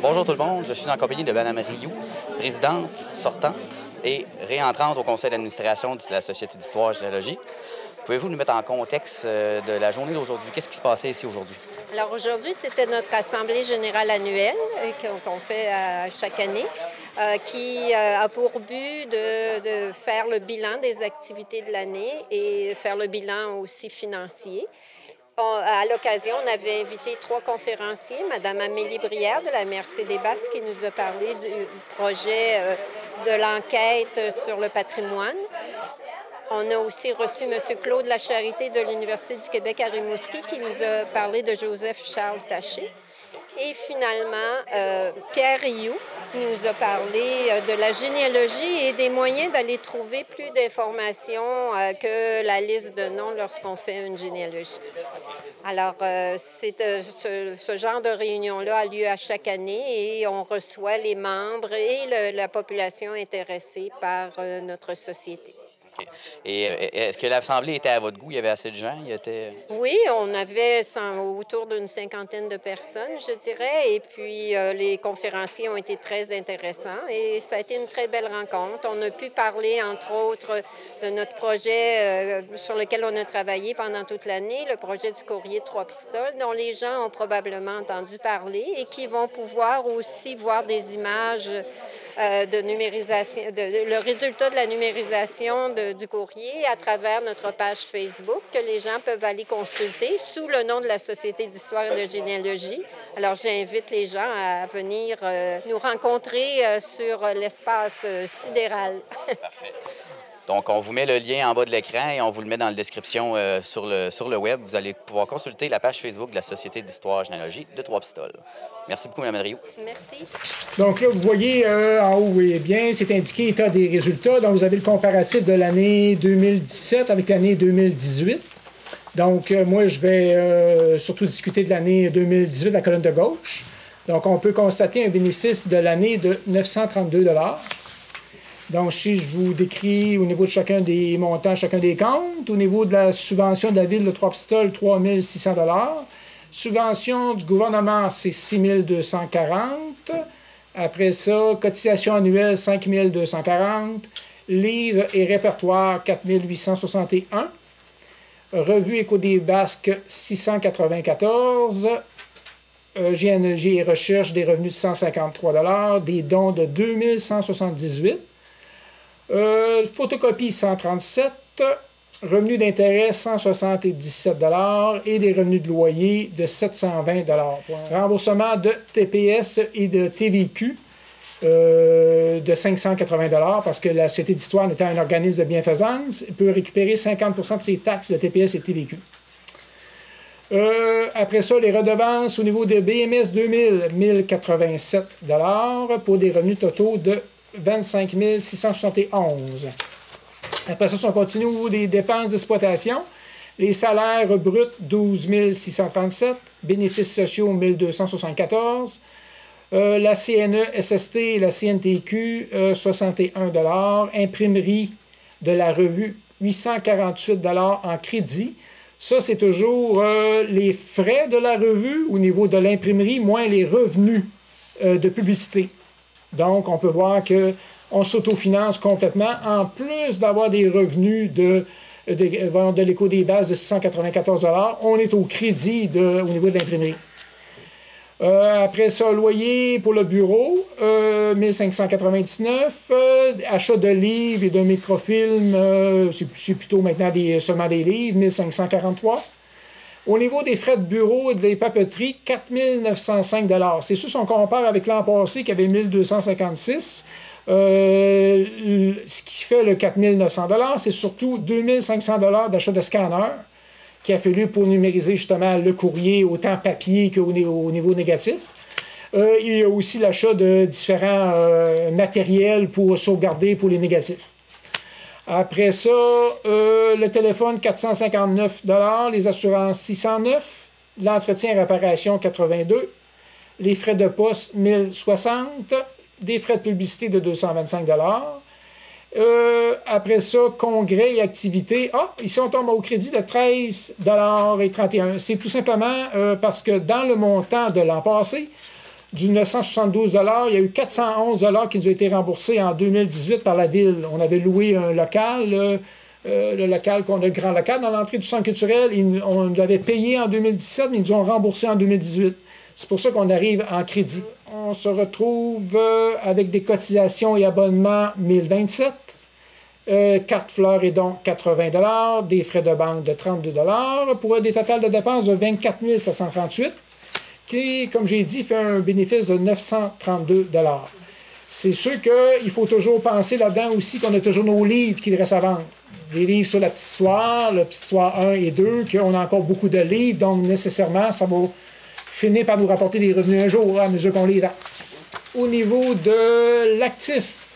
Bonjour tout le monde, je suis en compagnie de Mme Rioux, présidente sortante et réentrante au conseil d'administration de la Société d'histoire et généalogie. Pouvez-vous nous mettre en contexte de la journée d'aujourd'hui? Qu'est-ce qui se passait ici aujourd'hui? Alors aujourd'hui, c'était notre assemblée générale annuelle qu'on fait à chaque année, qui a pour but de faire le bilan des activités de l'année et faire le bilan aussi financier. À l'occasion, on avait invité 3 conférenciers, Mme Amélie Brière de la MRC des Basses qui nous a parlé du projet de l'enquête sur le patrimoine. On a aussi reçu M. Claude Lacharité de l'Université du Québec à Rimouski qui nous a parlé de Joseph-Charles Taché. Et finalement, Pierre Rioux nous a parlé de la généalogie et des moyens d'aller trouver plus d'informations que la liste de noms lorsqu'on fait une généalogie. Alors, ce genre de réunion-là a lieu à chaque année et on reçoit les membres et la population intéressée par notre société. Et est-ce que l'Assemblée était à votre goût? Il y avait assez de gens? Oui, on avait autour d'une 50aine de personnes, je dirais. Et puis, les conférenciers ont été très intéressants et ça a été une très belle rencontre. On a pu parler, entre autres, de notre projet sur lequel on a travaillé pendant toute l'année, le projet du courrier de Trois-Pistoles, dont les gens ont probablement entendu parler et qui vont pouvoir aussi voir des images de numérisation, le résultat de la numérisation du courrier à travers notre page Facebook que les gens peuvent aller consulter sous le nom de la Société d'histoire et de généalogie. Alors, j'invite les gens à venir nous rencontrer sur l'espace sidéral. Parfait. Donc, on vous met le lien en bas de l'écran et on vous le met dans la description sur le web. Vous allez pouvoir consulter la page Facebook de la Société d'histoire et généalogie de Trois-Pistoles. Merci beaucoup, Mme Rioux. Merci. Donc là, vous voyez en haut, eh bien, c'est indiqué état des résultats. Donc, vous avez le comparatif de l'année 2017 avec l'année 2018. Donc, moi, je vais surtout discuter de l'année 2018, la colonne de gauche. Donc, on peut constater un bénéfice de l'année de 932 $. Donc, si je vous décris au niveau de chacun des montants, chacun des comptes, au niveau de la subvention de la ville de Trois-Pistoles, 3 600 $. Subvention du gouvernement, c'est 6 240 $. Après ça, cotisation annuelle, 5 240 $. Livres et répertoires, 4 861 $. Revue Écho des Basques, 694 $. Généalogie et recherche, des revenus de 153 $. Des dons de 2 178 $. Photocopie, 137 $. Revenus d'intérêt, 177 $ et des revenus de loyer de 720 $. Remboursement de TPS et de TVQ de 580 $ parce que la Société d'histoire, étant un organisme de bienfaisance, peut récupérer 50 % de ses taxes de TPS et TVQ. Après ça, les redevances au niveau de BMS 2000, 1087 $ pour des revenus totaux de 25 671 $. Après ça, si on continue au niveau des dépenses d'exploitation, les salaires bruts, 12 637 $, bénéfices sociaux, 1 274 $, la CNE, SST et la CNTQ, 61 $, imprimerie de la revue, 848 $ en crédit. Ça, c'est toujours les frais de la revue au niveau de l'imprimerie, moins les revenus de publicité. Donc, on peut voir qu'on s'autofinance complètement, en plus d'avoir des revenus de l'Écho des Basses de 694 $. On est au crédit au niveau de l'imprimerie. Après ça, loyer pour le bureau, 1599 $. Achat de livres et de microfilms, c'est plutôt maintenant seulement des livres, 1543 $. Au niveau des frais de bureau et des papeteries, 4 905 $. C'est sûr, si on compare avec l'an passé qui avait 1 256 $, ce qui fait le 4 900 $, c'est surtout 2 500 $ d'achat de scanners qui a fallu pour numériser justement le courrier, autant papier qu'au niveau négatif. Il y a aussi l'achat de différents matériels pour sauvegarder pour les négatifs. Après ça, le téléphone, 459 $, les assurances, 609 $, l'entretien et réparation, 82 $, les frais de poste, 1060 $, des frais de publicité de 225 $, Après ça, congrès et activités. Ah, ici, on tombe au crédit de 13,31 $. C'est tout simplement parce que dans le montant de l'an passé, du 972 $, il y a eu 411 $ qui nous ont été remboursés en 2018 par la Ville. On avait loué un local, le local qu'on a, le grand local dans l'entrée du centre culturel. On nous avait payé en 2017, mais ils nous ont remboursé en 2018. C'est pour ça qu'on arrive en crédit. On se retrouve avec des cotisations et abonnements 1027, carte fleurs et dons 80 $, des frais de banque de 32 $, pour des totals de dépenses de 24 738 $, qui, comme j'ai dit, fait un bénéfice de 932 $. C'est sûr qu'il faut toujours penser là-dedans aussi qu'on a toujours nos livres qui restent à vendre. Les livres sur la petite histoire, le petit histoire 1 et 2, qu'on a encore beaucoup de livres, donc nécessairement, ça va finir par nous rapporter des revenus un jour, à mesure qu'on les vend. Au niveau de l'actif,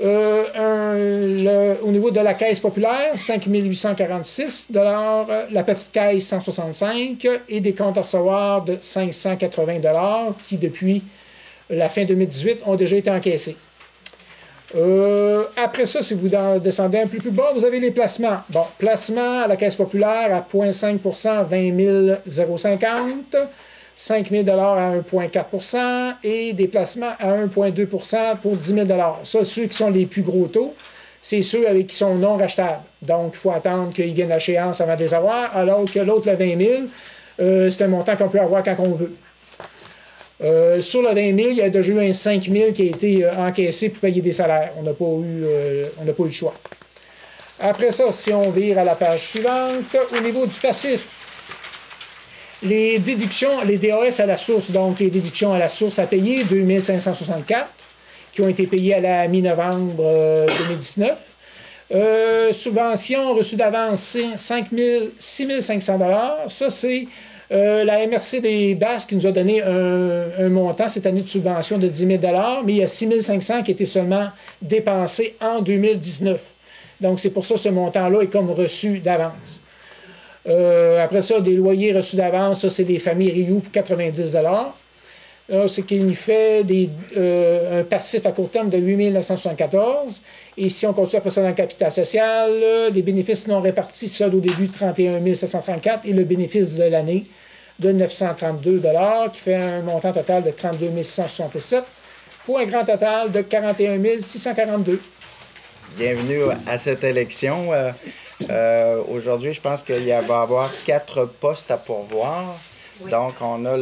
au niveau de la caisse populaire, 5 846 $, la petite caisse 165 et des comptes à recevoir de 580 $ qui, depuis la fin 2018, ont déjà été encaissés. Après ça, si vous descendez un peu plus bas, vous avez les placements. Bon, placement à la caisse populaire à 0,5 %, 20 050 $. 5 000 $ à 1,4 % et des placements à 1,2 % pour 10 000 $. Ça, ceux qui sont les plus gros taux, c'est ceux avec qui sont non rachetables. Donc, il faut attendre qu'ils viennent à échéance avant de les avoir, alors que l'autre, le 20 000, c'est un montant qu'on peut avoir quand on veut. Sur le 20 000, il y a déjà eu un 5 000 qui a été encaissé pour payer des salaires. On n'a pas eu le choix. Après ça, si on vire à la page suivante, au niveau du passif, les déductions, les DAS à la source, donc les déductions à la source à payer, 2 564, qui ont été payées à la mi-novembre 2019. Subventions reçues d'avance, 6 500 $. Ça, c'est la MRC des Basses qui nous a donné un montant cette année de subvention de 10 000 $, mais il y a 6 500 qui étaient seulement dépensés en 2019. Donc, c'est pour ça que ce montant-là est comme reçu d'avance. Après ça, des loyers reçus d'avance, ça, c'est des familles Rioux pour 90 $. Ce qui nous fait un passif à court terme de 8 974. Et si on continue après ça dans le capital social, des bénéfices non répartis seuls au début de 31 734 et le bénéfice de l'année de 932 $, qui fait un montant total de 32 667 pour un grand total de 41 642. Bienvenue à cette élection. Aujourd'hui, je pense qu'il va y avoir 4 postes à pourvoir. Oui. Donc, on a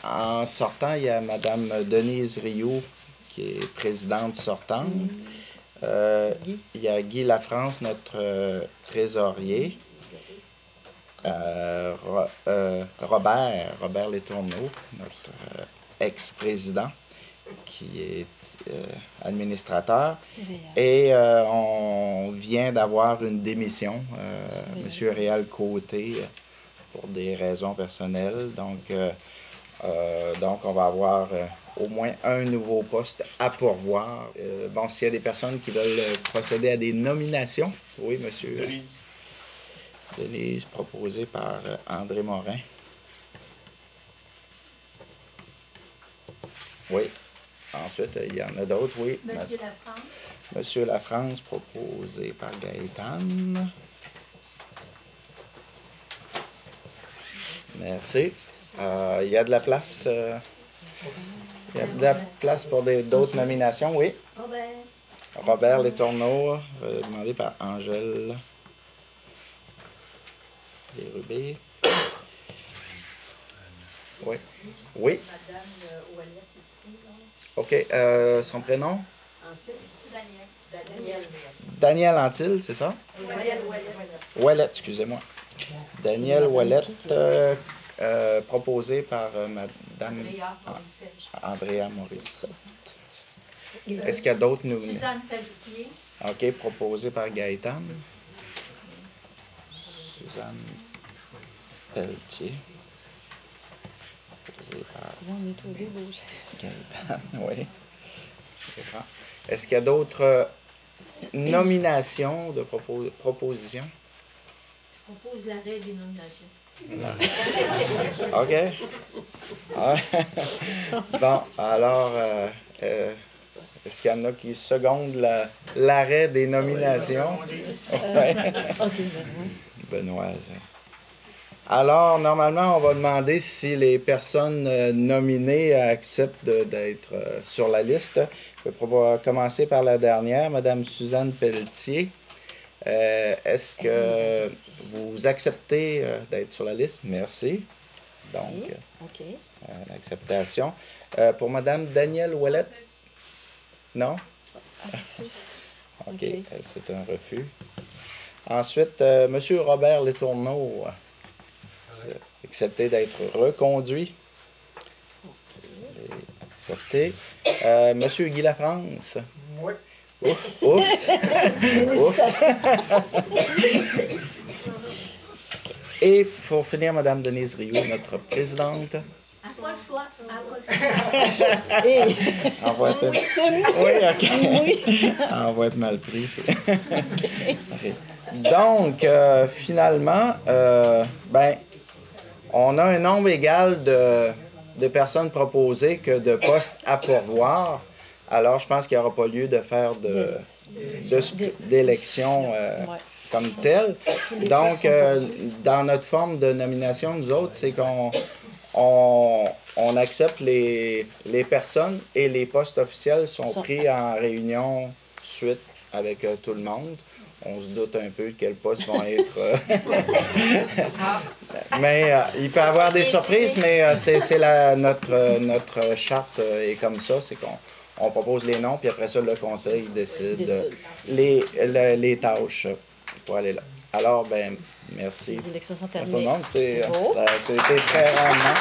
en sortant, il y a Mme Denise Rioux, qui est présidente sortante. Il y a Guy Lafrance, notre trésorier. Robert Letourneau, notre ex-président, qui est administrateur. Et on vient d'avoir une démission, M. Réal Côté, pour des raisons personnelles. Donc on va avoir au moins un nouveau poste à pourvoir. Bon, s'il y a des personnes qui veulent procéder à des nominations, oui, monsieur. Denise, proposée par André Morin. Oui. Ensuite, il y en a d'autres, oui. Monsieur Lafrance. Monsieur Lafrance, proposé par Gaëtane. Merci. Il y a de la place. Il y a de la place pour d'autres nominations, oui. Robert Letourneau, demandé par Angèle Desrubé. Oui. Oui. Madame Ouellette. OK. Son prénom? Daniel. Daniel Antil, c'est ça? Ouellette, excusez-moi. Daniel Ouellette, proposé par Mme Andrea Morissette. Est-ce qu'il y a d'autres nouvelles? Suzanne Pelletier. OK, proposé par Gaëtane. Suzanne Pelletier. Gaëtane, oui. Est-ce qu'il y a d'autres nominations de propositions? Je propose l'arrêt des nominations. OK. Bon, alors, poste. Est-ce qu'il y en a qui secondent l'arrêt des nominations? Ouais. OK, Benoît. Alors, normalement, on va demander si les personnes nominées acceptent d'être sur la liste. Je vais commencer par la dernière, Mme Suzanne Pelletier. Est-ce que vous acceptez d'être sur la liste? Merci. Donc, OK. l'acceptation. Pour Mme Danielle Ouellette? Non? OK, c'est un refus. Ensuite, M. Robert Letourneau. Accepté d'être reconduit. Accepté. Monsieur Guy Lafrance. Oui. Ouf, ouf. Ouf. Et pour finir, Mme Denise Rioux, notre présidente. À quoi le choix? On va être... Oui, OK. On va être mal pris. Okay. Donc, finalement, on a un nombre égal de personnes proposées que de postes à pourvoir. Alors, je pense qu'il n'y aura pas lieu de faire d'élection comme telle. Donc, dans notre forme de nomination, nous autres, c'est qu'on accepte les personnes et les postes officiels sont pris en réunion suite avec tout le monde. On se doute un peu de quels postes vont être... mais il peut y avoir des surprises, mais notre charte est comme ça, c'est qu'on propose les noms, puis après ça, le conseil décide les tâches pour aller là. Alors, merci. Les élections sont à tout le terminées. monde. C'était très rarement.